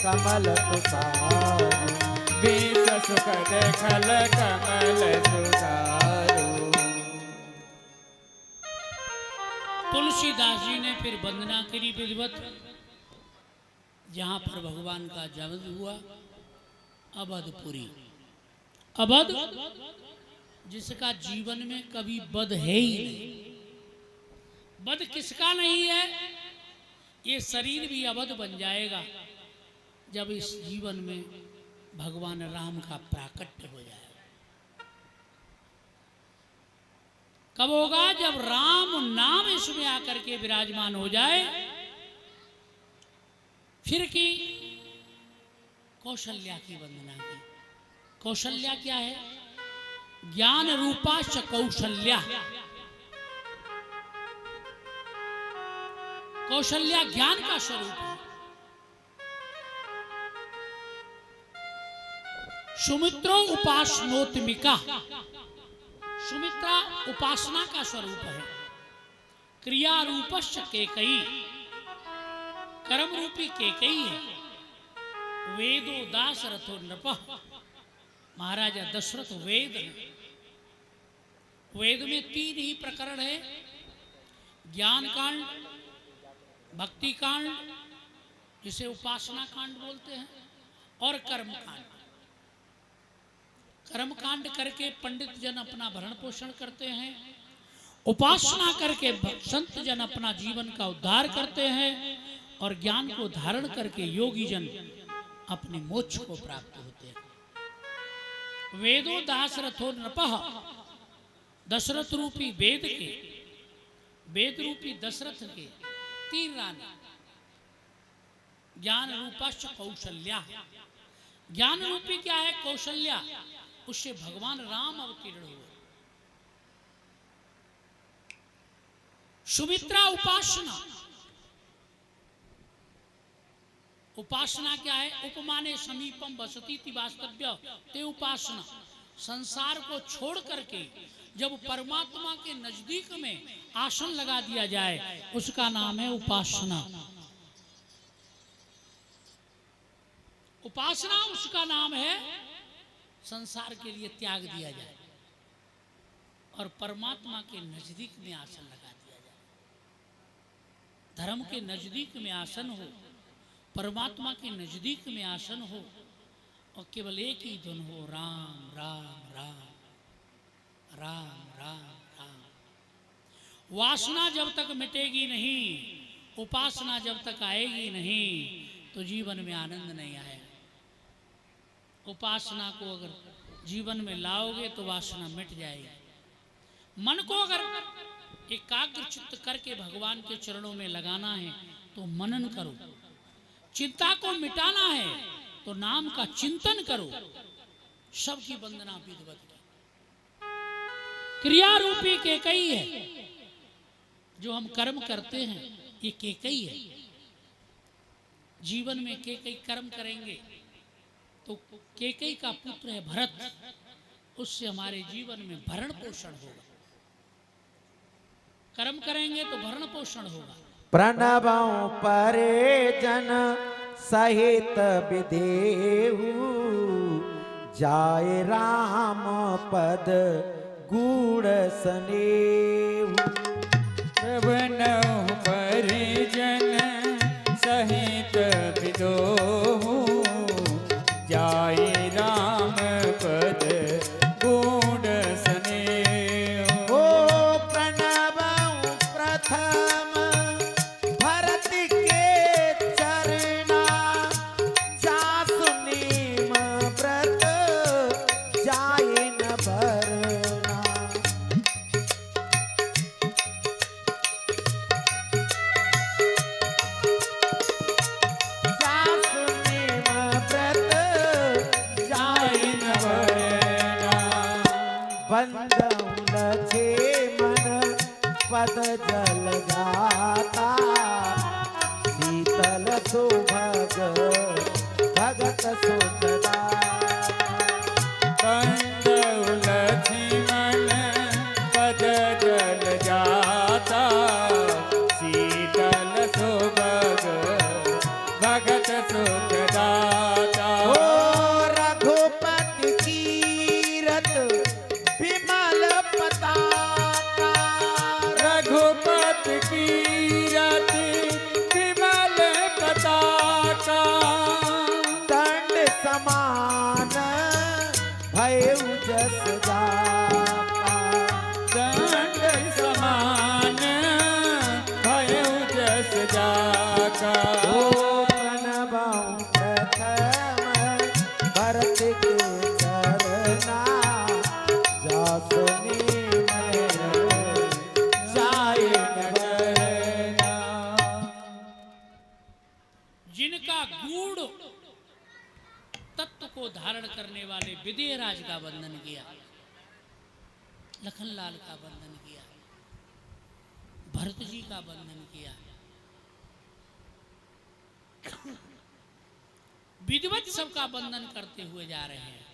कमल तुषारु, विष सुखद खल कमल सुधारु। तुलसीदास जी ने फिर वंदना करी विधिवत, जहां पर भगवान का जन्म हुआ, अवधपुरी। अवध जिसका जीवन में कभी वध है ही नहीं। वध किसका नहीं है? ये शरीर भी अवध बन जाएगा जब इस जीवन में भगवान राम का प्राकट्य हो जाएगा। कब होगा? जब राम नाम इसमें आकर के विराजमान हो जाए। फिर की कौशल्या की वंदना की। कौशल्या क्या है? ज्ञान रूपा च कौशल्या। कौशल्या ज्ञान का स्वरूप है। सुमित्रो उपासनोत्मिका। सुमित्रा उपासना का स्वरूप है। क्रिया रूपश्च केकई। कर्म रूपी केकई है। वेदो दासरथो नृपः। महाराजा दशरथ वेद। वेद में 3 ही प्रकरण है, ज्ञान कांड, भक्ति कांड जिसे उपासना कांड बोलते हैं, और कर्म कांड। कर्म कांड करके पंडित जन अपना भरण पोषण करते हैं, उपासना करके संत जन अपना जीवन का उद्धार करते हैं, और ज्ञान को धारण करके योगी जन अपने मोक्ष को प्राप्त होते हैं। वेदो दासरथो नृपः। दशरथ रूपी वेद के, वेद रूपी दशरथ के 3 रानी। ज्ञान रूपश्च कौशल्या। ज्ञान रूपी क्या है? कौशल्या। उससे भगवान राम अवतीर्ण हुए। सुमित्रा उपासना। उपासना क्या है? उपमाने समीपम वसती थी वास्तव्य ते उपासना। संसार को छोड़ करके जब परमात्मा के नजदीक में आसन लगा दिया जाए, उसका नाम है उपासना। उपासना उसका नाम है संसार के लिए त्याग दिया जाए और परमात्मा के नजदीक में आसन लगा दिया जाए। धर्म के नजदीक में आसन हो, परमात्मा के नजदीक में आसन हो, और केवल एक ही धुन हो, राम राम राम राम राम राम। वासना जब तक मिटेगी नहीं, उपासना जब तक आएगी नहीं, तो जीवन में आनंद नहीं आएगा। उपासना को अगर जीवन में लाओगे तो वासना मिट जाएगी। मन को अगर एकाग्र चित्त करके भगवान के चरणों में लगाना है तो मनन करो। चिंता को मिटाना है तो नाम का चिंतन करो। सबकी वंदना विधिवत की। क्रिया रूपी केकई है। जो हम कर्म करते हैं ये केकई है। जीवन में केकई कर्म करेंगे तो केकई का पुत्र है भरत, उससे हमारे जीवन में भरण पोषण होगा। कर्म करेंगे तो भरण पोषण होगा। प्रणवं परे जन सहित विदेहु, जाय राम पद गूढ़ स्नेहु। प्रणवं परे जन सहित विदेहु, जाय राम पद गूढ़ स्नेहु। ओ प्रणवं प्रथम भरत के चरना, जासु नीम व्रत जाय न भरना। जासु नीम व्रत जाय न भरना। बंदौ लछे मन पद जल जाता, शीतल सुभग भगत सुखदा। बंदौ लक्ष्मण पद जल जाता, शीतल सुभग भगत सुखदा। दाता। ओ रघुपति कीरत विमल पताका। रघुपति कीरत विमल पताका। दंड समान भयउ जस जाका। दंड समान भयउ जस जाका। ओ प्रणवं प्रथम भरत के चरना। जासुनी मैं जाय करना। जिनका गूढ़ तत्व को धारण करने वाले विदेहराज का वंदन किया, लखनलाल का वंदन किया, भरत जी का वंदन किया। विधिवत सबका वंदन करते हुए जा रहे हैं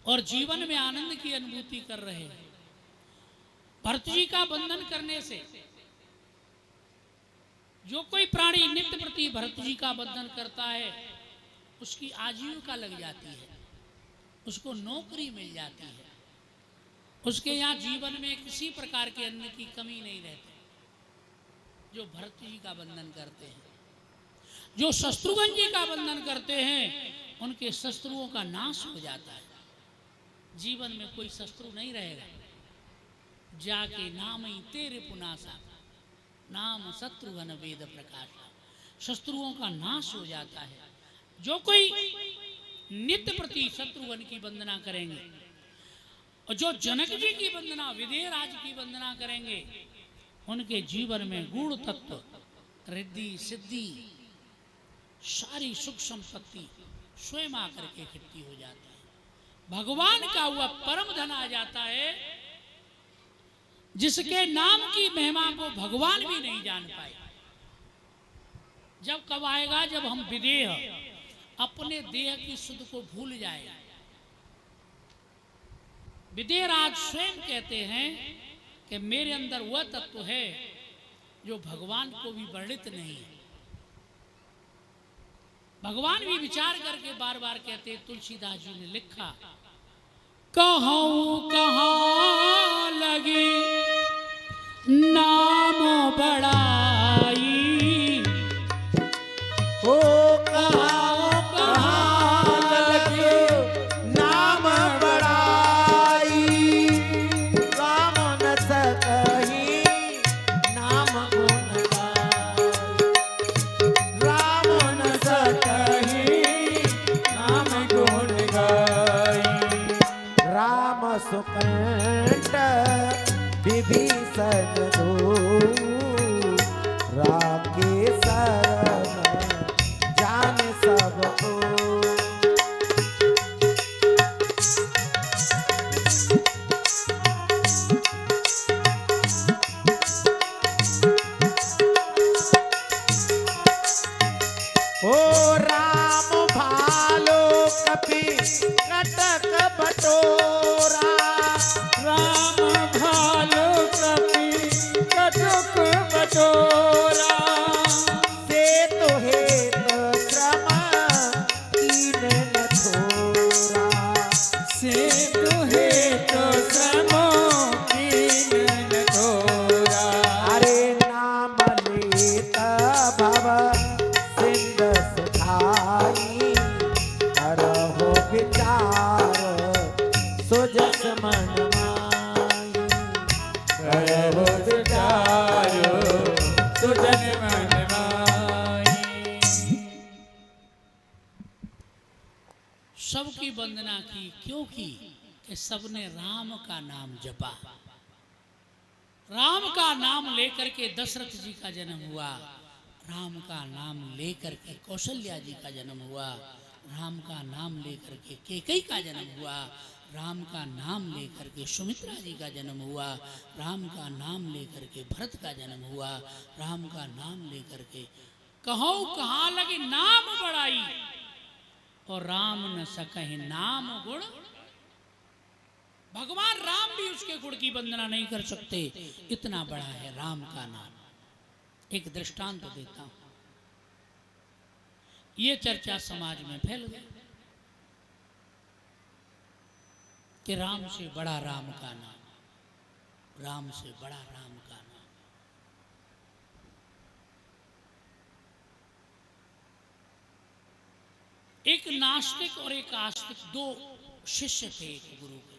और जीवन में आनंद की अनुभूति कर रहे हैं। भरत जी का वंदन करने से जो कोई प्राणी नित्य प्रति भरत जी का वंदन करता है उसकी आजीविका लग जाती है, उसको नौकरी मिल जाती है, उसके यहाँ जीवन में किसी प्रकार के अन्न की कमी नहीं रहती। जो भरत जी का वंदन करते हैं, जो शत्रुघ्न जी का वंदन करते हैं, उनके शत्रुओं का नाश हो जाता है। जीवन में कोई शत्रु नहीं रहेगा। जाके नाम ही तेरे पुनासा, नाम शत्रुघ्न वेद प्रकाशा। शत्रुओं का नाश हो जाता है। जो कोई नित्य प्रति शत्रुघ्न की वंदना करेंगे और जो जनक जी की वंदना, विदेहराज की वंदना करेंगे, उनके जीवन में गुण तत्व, रिद्धि सिद्धि, सारी सुख संपत्ति स्वयं आकर के इकट्ठी हो जाती है। भगवान का हुआ परम धन आ जाता है, जिसके नाम की महिमा को भगवान भी नहीं जान पाए। जब कब आएगा जब हम विदेह अपने देह की सुध को भूल जाए। विदेहराज स्वयं कहते हैं कि मेरे अंदर वह तत्व है जो भगवान को भी वर्णित नहीं है। भगवान भी विचार करके बार बार कहते, तुलसीदास जी ने लिखा, कहूं कहाँ लगी नाम बड़ाई। ओ कहाँ लगे नाम बड़ाई। राम न सकही नाम गुण गाई। राम न सकही नाम गुण गाई। राम सुकंठ विभीषण दो। राके शरण जान सबको। ओ राम भालो कपि कटक बटोरा। राम भालो कपि कटक बटोरा। से तो हेत श्रम कीन न थोरा। से तुहे तो श्रमो कीन न थोरा। अरे नाम लेत भव सिंध सुखाई। हरहु विचार सुजस मन माई। करहु विचारो सुजन मन माई। सबकी वंदना की, क्योंकि कि सबने राम का नाम जपा। राम का नाम लेकर के दशरथ जी का जन्म हुआ। राम का नाम लेकर के कौशल्या जी का जन्म हुआ। राम का नाम लेकर के कैकेयी का जन्म हुआ। राम का नाम लेकर के सुमित्रा जी का जन्म हुआ। राम का नाम लेकर के भरत का जन्म हुआ। राम का नाम लेकर के कहो कहाँ लगे नाम बड़ाई। और राम न सकहि नाम गुण। भगवान राम भी उसके गुण की वंदना नहीं कर सकते, इतना बड़ा है राम का नाम। एक दृष्टांत देता हूं। ये चर्चा समाज में फैल गई कि राम से बड़ा राम का नाम, राम से बड़ा राम का नाम। एक नास्तिक और एक आस्तिक, दो शिष्य थे एक गुरु के।